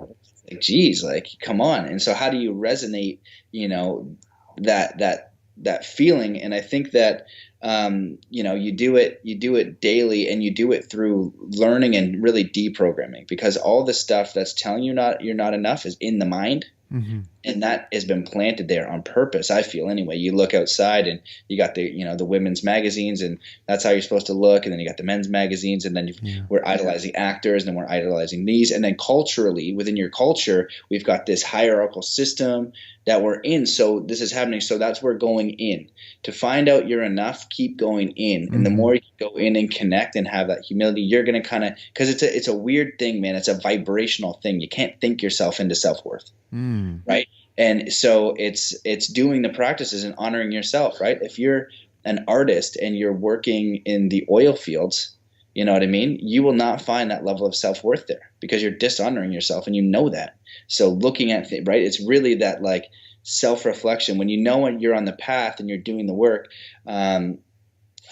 Like, geez, like, come on. And so how do you resonate, you know, that feeling? And I think that, you know, you do it daily, and you do it through learning and really deprogramming, because all the stuff that's telling you you're not enough is in the mind. Mm-hmm. And that has been planted there on purpose, I feel. Anyway, you look outside and you got the, you know, the women's magazines, and that's how you're supposed to look. And then you got the men's magazines, and then we're idolizing actors, and then we're idolizing these. And then culturally, within your culture, we've got this hierarchical system that we're in. So this is happening. So that's where going in to find out you're enough, keep going in. And the more you go in and connect and have that humility, you're going to kind of, because it's a weird thing, man. It's a vibrational thing. You can't think yourself into self-worth. Right. And so it's doing the practices and honoring yourself, right? If you're an artist and you're working in the oil fields, you know what I mean? You will not find that level of self-worth there, because you're dishonoring yourself, and you know that. So looking at things, right? It's really that like self-reflection when you know when you're on the path and you're doing the work.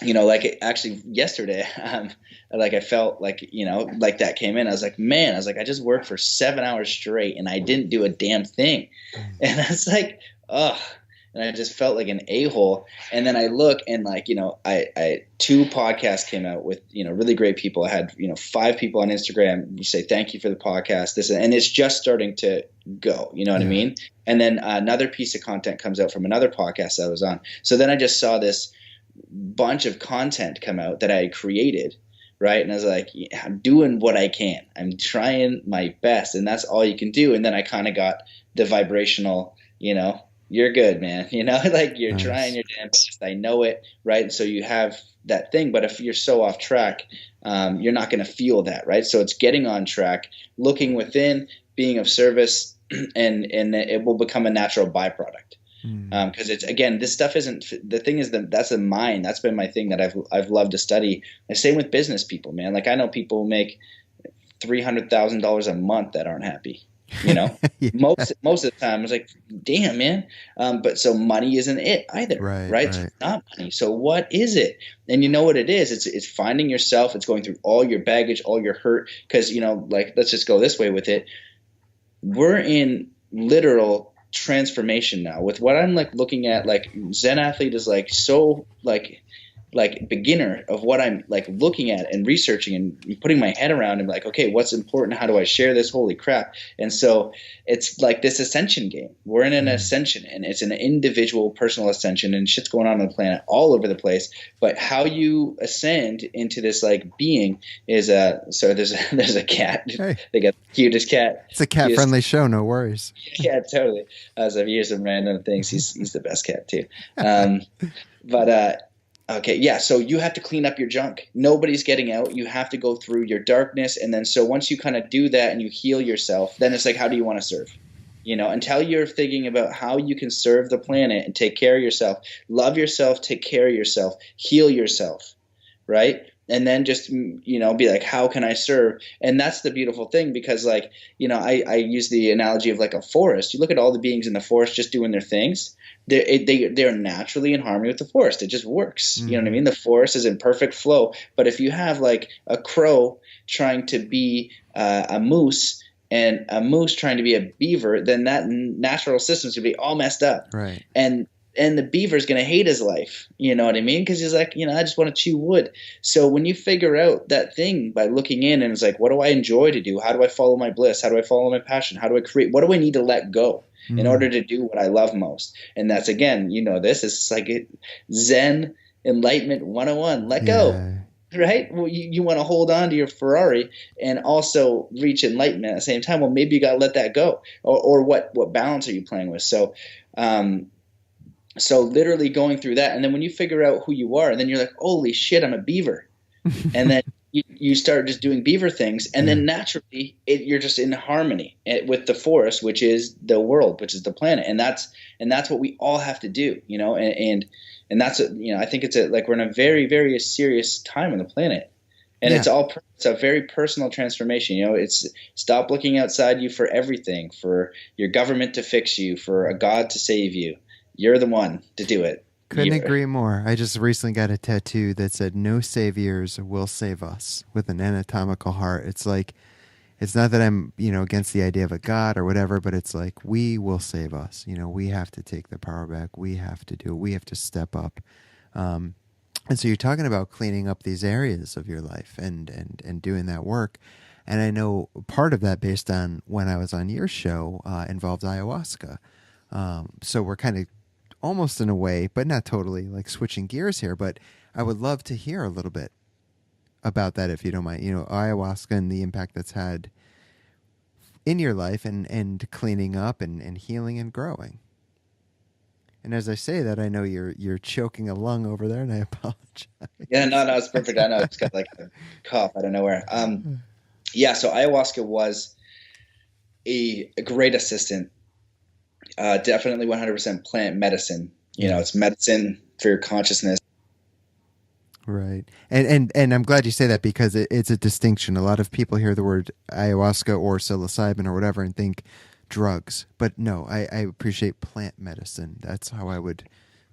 You know, like actually yesterday, like I felt like, you know, like that came in. I was like, man, I just worked for 7 hours straight and I didn't do a damn thing. And I was like, ugh. And I just felt like an a-hole. And then I look and like, you know, I 2 podcasts came out with, you know, really great people. I had, you know, 5 people on Instagram say, thank you for the podcast. And it's just starting to go, you know what I mean? And then another piece of content comes out from another podcast that I was on. So then I just saw this bunch of content come out that I created, right? And I was like, yeah, I'm doing what I can. I'm trying my best, and that's all you can do. And then I kind of got the vibrational, you know, you're good, man. You know, like you're trying your damn best. I know it, right? So you have that thing. But if you're so off track, you're not going to feel that, right? So it's getting on track, looking within, being of service, and it will become a natural byproduct. Because it's, again, this stuff isn't, the thing is that that's a mind. That's been my thing that I've loved to study. The same with business people, man. Like I know people who make $300,000 a month that aren't happy. You know, most of the time I was like, damn, man. But so money isn't it either, right? So it's not money. So what is it? And you know what it is? It's finding yourself. It's going through all your baggage, all your hurt. Because, you know, like, let's just go this way with it. We're in literal transformation now with what I'm like looking at. Like Zen Athlete is like so like beginner of what I'm like looking at and researching and putting my head around, and like, okay, what's important? How do I share this? Holy crap. And so it's like this ascension game. We're in an ascension, and it's an individual personal ascension, and shit's going on the planet all over the place. But how you ascend into this like being is so there's a cat. Hey. They got the cutest cat. It's a cat friendly show. No worries. Yeah, totally. As I've used some random things, he's the best cat too. Okay, yeah, so you have to clean up your junk. Nobody's getting out. You have to go through your darkness. And then so once you kind of do that and you heal yourself, then it's like, how do you want to serve? You know, until you're thinking about how you can serve the planet and take care of yourself, love yourself, take care of yourself, heal yourself, right? And then just, you know, be like, how can I serve? And that's the beautiful thing, because like, you know, I use the analogy of like a forest. You look at all the beings in the forest just doing their things. They're naturally in harmony with the forest. It just works. You know what I mean? The forest is in perfect flow. But if you have like a crow trying to be a moose and a moose trying to be a beaver, then that natural system's gonna be all messed up. Right. And the beaver's going to hate his life. You know what I mean? Because he's like, you know, I just want to chew wood. So when you figure out that thing by looking in and it's like, what do I enjoy to do? How do I follow my bliss? How do I follow my passion? How do I create? What do I need to let go in order to do what I love most? And that's, again, you know, this is like Zen Enlightenment 101. Let go. Right? Well, you want to hold on to your Ferrari and also reach enlightenment at the same time. Well, maybe you got to let that go. Or what balance are you playing with? So literally going through that, and then when you figure out who you are, and then you're like, holy shit, I'm a beaver. And then you start just doing beaver things, and then naturally you're just in harmony with the forest, which is the world, which is the planet. And that's what we all have to do, you know, and that's, you know, I think it's like we're in a very, very serious time on the planet. And it's a very personal transformation. You know, it's stop looking outside you for everything, for your government to fix you, for a God to save you. You're the one to do it. Couldn't agree more. I just recently got a tattoo that said, "No saviors will save us," with an anatomical heart. It's like it's not that I'm, against the idea of a God or whatever, but it's like, we will save us. We have to take the power back. We have to do it. We have to step up. And so you're talking about cleaning up these areas of your life and doing that work. And I know part of that, based on when I was on your show, involved ayahuasca. So we're kind of almost in a way, but not totally, like switching gears here. But I would love to hear a little bit about that, if you don't mind. Ayahuasca and the impact that's had in your life, and cleaning up and healing and growing. And as I say that, I know you're choking a lung over there, and I apologize. Yeah, no, it's perfect. I know it's got like a cough out of nowhere. Yeah, so ayahuasca was a great assistant. Definitely 100% plant medicine. It's medicine for your consciousness. Right. And I'm glad you say that, because it's a distinction. A lot of people hear the word ayahuasca or psilocybin or whatever and think drugs. But no, I appreciate plant medicine. That's how I would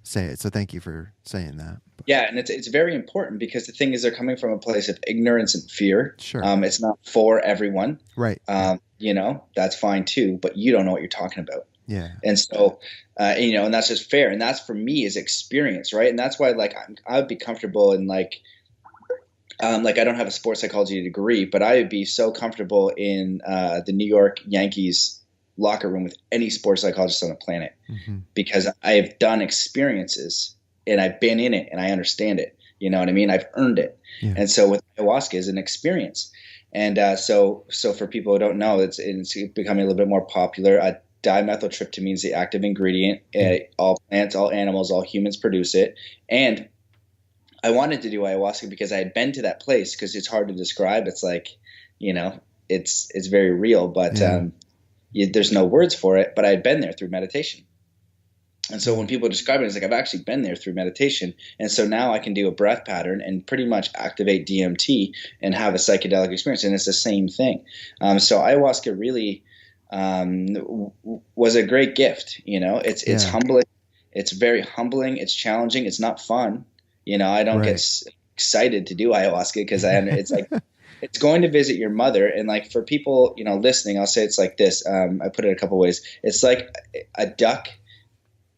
say it. So thank you for saying that. Yeah, and it's very important, because the thing is, they're coming from a place of ignorance and fear. Sure. It's not for everyone. Right. That's fine too, but you don't know what you're talking about. Yeah. And so, and that's just fair. And that's, for me, is experience, right? And that's why, like, I would be comfortable in like I don't have a sports psychology degree, but I would be so comfortable in the New York Yankees locker room with any sports psychologist on the planet, because I've done experiences and I've been in it and I understand it. You know what I mean? I've earned it. Yeah. And so with ayahuasca is an experience. And so for people who don't know, it's becoming a little bit more popular. Dimethyltryptamine is the active ingredient. All plants, all animals, all humans produce it. And I wanted to do ayahuasca because I had been to that place, because it's hard to describe. It's like, it's very real, but there's no words for it. But I had been there through meditation. And so when people describe it, it's like, I've actually been there through meditation. And so now I can do a breath pattern and pretty much activate DMT and have a psychedelic experience. And it's the same thing. So ayahuasca really was a great gift. It's humbling. It's very humbling. It's challenging. It's not fun. I don't get excited to do ayahuasca, because it's like, it's going to visit your mother. And like, for people, listening, I'll say it's like this. I put it a couple ways. It's like a duck.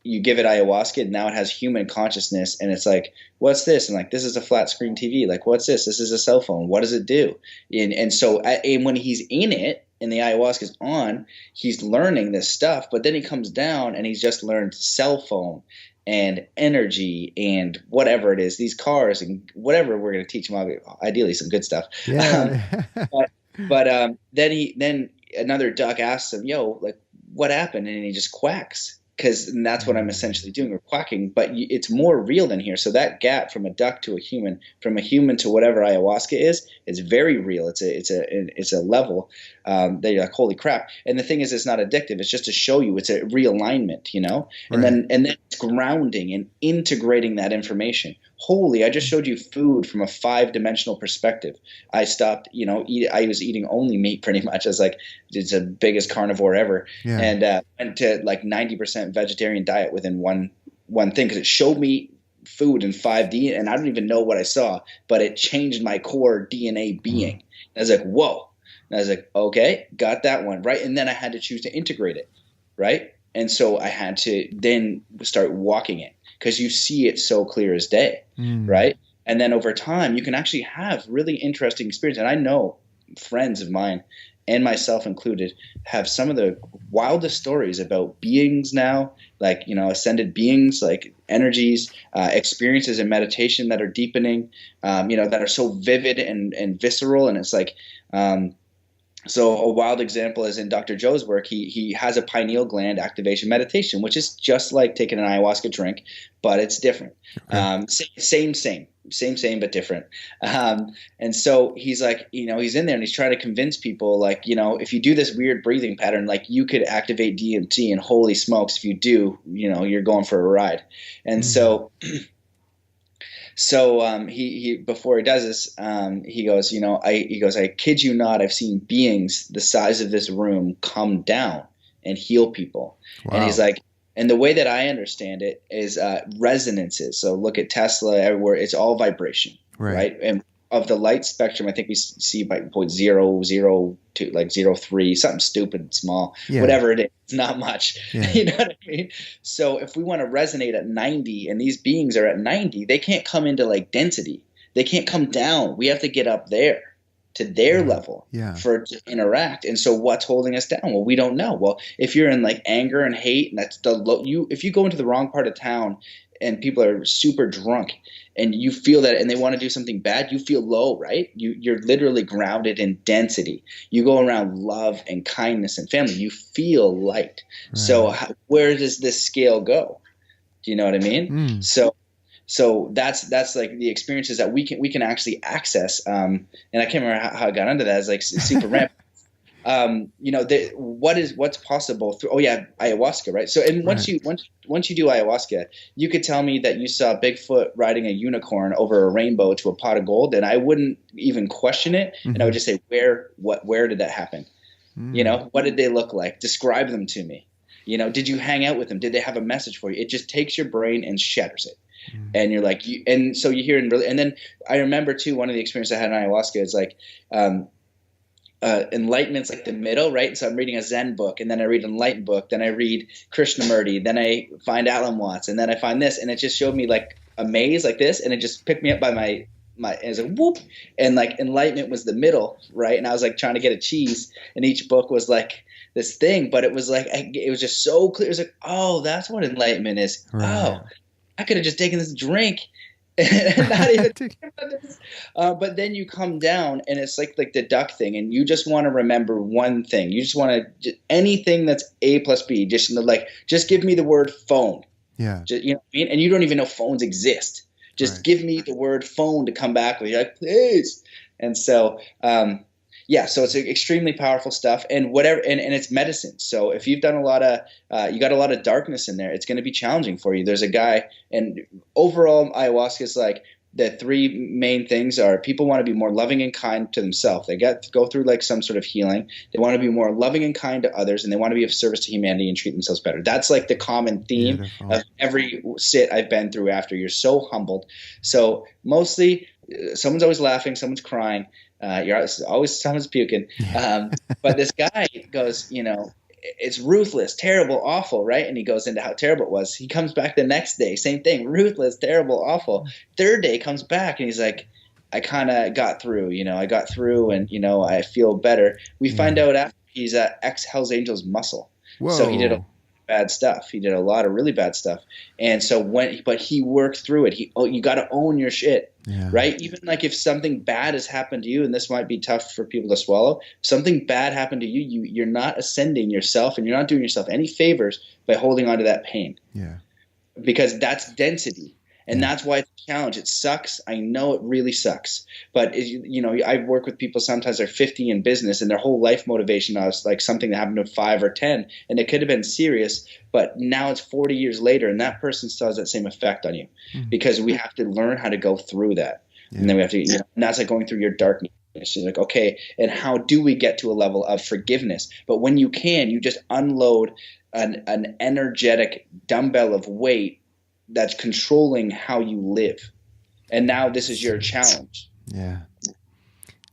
You give it ayahuasca, and now it has human consciousness, and it's like, what's this? And like, this is a flat screen TV. Like, what's this? This is a cell phone. What does it do? And so when he's in it and the ayahuasca is on, he's learning this stuff, but then he comes down and he's just learned cell phone and energy and whatever it is, these cars and whatever we're going to teach him, ideally some good stuff. Yeah. But then another duck asks him, yo, like, what happened? And he just quacks. Because that's what I'm essentially doing, or quacking, but it's more real than here. So that gap from a duck to a human, from a human to whatever ayahuasca is very real. It's a level that you're like, holy crap. And the thing is, it's not addictive. It's just to show you it's a realignment, and then it's grounding and integrating that information. Holy, I just showed you food from a 5-dimensional perspective. I stopped, I was eating only meat pretty much. I was like, it's the biggest carnivore ever. Yeah. And went to like 90% vegetarian diet within one thing, because it showed me food in 5D, and I don't even know what I saw, but it changed my core DNA being. And I was like, whoa. And I was like, okay, got that one, right? And then I had to choose to integrate it, right? And so I had to then start walking it, because you see it so clear as day, right? And then over time, you can actually have really interesting experience. And I know friends of mine, and myself included, have some of the wildest stories about beings now, like, ascended beings, like energies, experiences in meditation that are deepening, that are so vivid and visceral. And it's like, so a wild example is in Dr. Joe's work. He has a pineal gland activation meditation, which is just like taking an ayahuasca drink, but it's different. Okay. Same, but different. And so he's like, he's in there and he's trying to convince people, like, if you do this weird breathing pattern, like, you could activate DMT, and holy smokes, if you do, you're going for a ride. And so he before he does this, he goes, I kid you not, I've seen beings the size of this room come down and heal people. Wow. And he's like, and the way that I understand it is resonances. So look at Tesla, everywhere, it's all vibration, right? And of the light spectrum, I think we see by 0.00 to like 0.3, something stupid small, whatever it is. It's not much. You know what I mean? So if we want to resonate at 90 and these beings are at 90, they can't come into like density. They can't come down. We have to get up there to their level for it to interact. And so what's holding us down? Well, we don't know. Well, if you're in like anger and hate, and that's the low, if you go into the wrong part of town and people are super drunk and you feel that and they want to do something bad, you feel low, right? You're literally grounded in density. You go around love and kindness and family, you feel light. Right. So where does this scale go? Do you know what I mean? So that's like the experiences that we can actually access. And I can't remember how I got into that. It's like super ramp. What's possible through, ayahuasca, right? So, and once you do ayahuasca, you could tell me that you saw Bigfoot riding a unicorn over a rainbow to a pot of gold, and I wouldn't even question it. And I would just say, where did that happen? What did they look like? Describe them to me. Did you hang out with them? Did they have a message for you? It just takes your brain and shatters it. And you're like, and so you hear it really, and then I remember too, one of the experiences I had in ayahuasca is like, enlightenment's like the middle, right? So I'm reading a Zen book, and then I read an enlightened book, then I read Krishnamurti, then I find Alan Watts, and then I find this, and it just showed me like a maze like this, and it just picked me up by my it was like whoop, and like enlightenment was the middle, right? And I was like trying to get a cheese, and each book was like this thing, but it was like it was just so clear. It was like, oh, that's what enlightenment is. Right. Oh, I could have just taken this drink and not even about this. But then you come down and it's like the duck thing, and you just want to remember one thing. You just want to anything that's A plus B. Just give me the word phone. Yeah. Just, you know what I mean? And you don't even know phones exist. Just give me the word phone to come back with. You're like, please. And so so it's extremely powerful stuff, and whatever, and it's medicine. So if you've done a lot of, you got a lot of darkness in there, it's going to be challenging for you. There's a guy, and overall ayahuasca is like the three main things are people want to be more loving and kind to themselves. They go through like some sort of healing. They want to be more loving and kind to others, and they want to be of service to humanity and treat themselves better. That's like the common theme of every sit I've been through after. You're so humbled. So mostly someone's always laughing, someone's crying. You're always someone's puking. But this guy goes, it's ruthless, terrible, awful, right? And he goes into how terrible it was. He comes back the next day, same thing, ruthless, terrible, awful. Third day comes back and he's like, I kind of got through, I got through and, I feel better. We find out after he's ex-Hells Angels muscle. Whoa. So he did bad stuff. He did a lot of really bad stuff. And so but he worked through it. You got to own your shit, right? Even like if something bad has happened to you, and this might be tough for people to swallow, something bad happened to you, you're not ascending yourself and you're not doing yourself any favors by holding on to that pain. Yeah. Because that's density. And that's why it's a challenge. It sucks. I know it really sucks. But, I work with people sometimes they're 50 in business and their whole life motivation is like something that happened to 5 or 10. And it could have been serious, but now it's 40 years later and that person still has that same effect on you because we have to learn how to go through that. Yeah. And then we have to, and that's like going through your darkness. You're like, okay, and how do we get to a level of forgiveness? But when you just unload an energetic dumbbell of weight that's controlling how you live. And now this is your challenge. Yeah.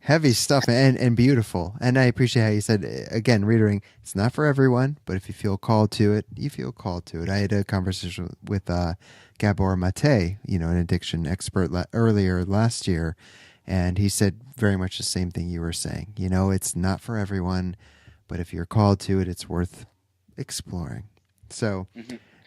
Heavy stuff and beautiful. And I appreciate how you said, again, reiterating, it's not for everyone, but if you feel called to it, you feel called to it. I had a conversation with Gabor Mate, an addiction expert earlier last year, and he said very much the same thing you were saying. It's not for everyone, but if you're called to it, it's worth exploring. So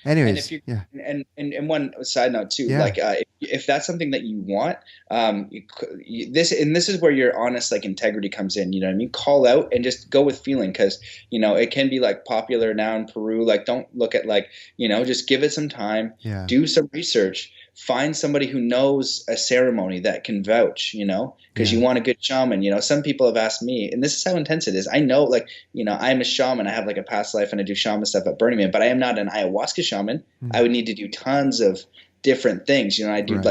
anyways, and one side note too, like if that's something that you want, this is where your honest like integrity comes in. You know what I mean? Call out and just go with feeling, because it can be like popular now in Peru. Like don't look at like just give it some time. Yeah. Do some research. Find somebody who knows a ceremony that can vouch. Because you want a good shaman. Some people have asked me, and this is how intense it is. I know, like, I'm a shaman. I have like a past life and I do shaman stuff at Burning Man, but I am not an ayahuasca shaman. I would need to do tons of different things. I do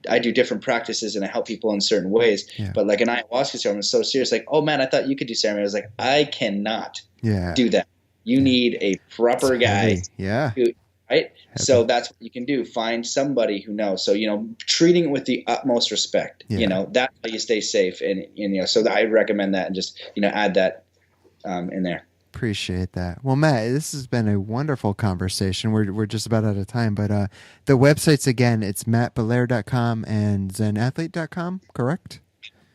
I do different practices and I help people in certain ways. Yeah. But like an ayahuasca shaman is so serious. Like, oh man, I thought you could do ceremony. I was like, I cannot do that. You need a proper guy. Yeah. right? Heavy. So that's what you can do. Find somebody who knows. So, treating it with the utmost respect, Yeah. that's how you stay safe. And so I recommend that, and just, add that in there. Appreciate that. Well, Matt, this has been a wonderful conversation. We're just about out of time, but the websites again, it's mattbelair.com and zenathlete.com, correct?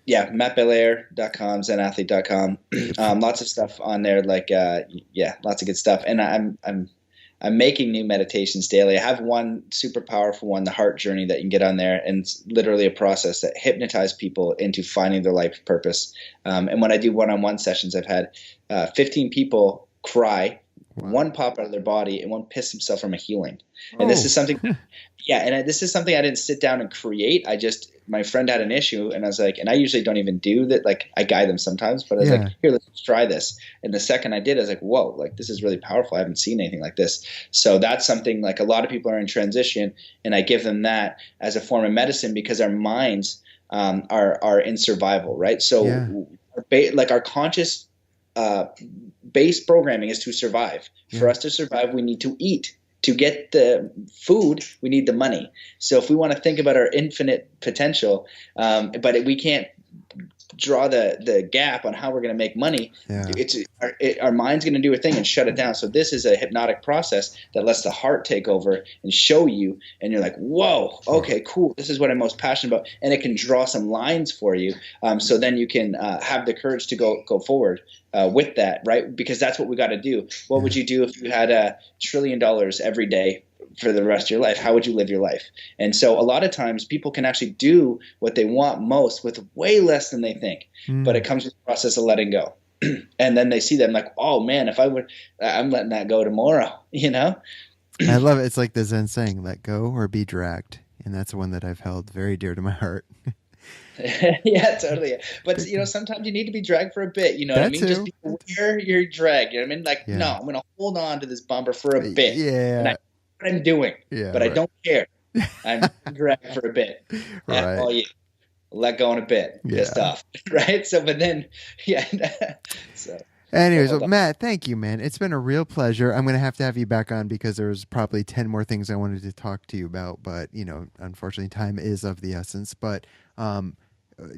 Yeah, mattbelair.com, Zen Athlete.com. Lots of stuff on there, like lots of good stuff. And I'm making new meditations daily. I have one super powerful one, the Heart Journey, that you can get on there, and it's literally a process that hypnotizes people into finding their life purpose. And when I do one-on-one sessions, I've had 15 people cry, Wow. one pop out of their body, and one piss himself from a healing. And this is something, this is something I didn't sit down and create. My friend had an issue, and I was like, and I usually don't even do that. Like, I guide them sometimes, but I was like, here, let's try this. And the second I did, I was like, whoa, like, this is really powerful. I haven't seen anything like this. So that's something, like, a lot of people are in transition, and I give them that as a form of medicine, because our minds are in survival, right? So like, our conscious base programming is to survive. For us to survive, we need to eat. To get the food, we need the money. So if we want to think about our infinite potential, but we can't draw the gap on how we're going to make money, our mind's going to do a thing and shut it down. So this is a hypnotic process that lets the heart take over and show you, and you're like, whoa, okay, cool. This is what I'm most passionate about. And it can draw some lines for you. So then you can have the courage to go forward with that, right? Because that's what we got to do. What would you do if you had $1 trillion every day for the rest of your life? How would you live your life? And so a lot of times people can actually do what they want most with way less than they think, but it comes with the process of letting go. And then they see them like, oh man, if I would, I'm letting that go tomorrow, I love it. It's like the Zen saying, let go or be dragged. And that's one that I've held very dear to my heart. Yeah, totally. But sometimes you need to be dragged for a bit. You know what I mean? Just be aware you're dragged. You know what I mean? Like, no, I'm going to hold on to this bumper for a bit. And I know what I'm doing, but I don't care. I'm dragged for a bit. All you let go in a bit. Pissed off, right? So, but then, so. Anyways, well, Matt, thank you, man. It's been a real pleasure. I'm going to have you back on, because there's probably 10 more things I wanted to talk to you about, but, unfortunately, time is of the essence. But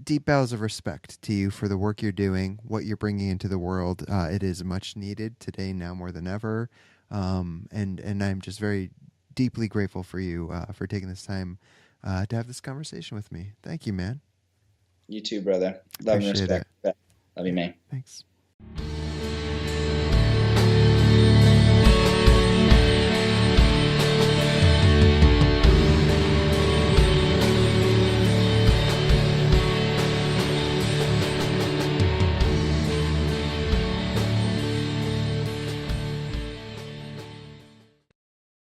deep bows of respect to you for the work you're doing, what you're bringing into the world. It is much needed today, now more than ever. And I'm just very deeply grateful for you for taking this time to have this conversation with me. Thank you, man. You too, brother. Love and respect. Love you, man. Thanks.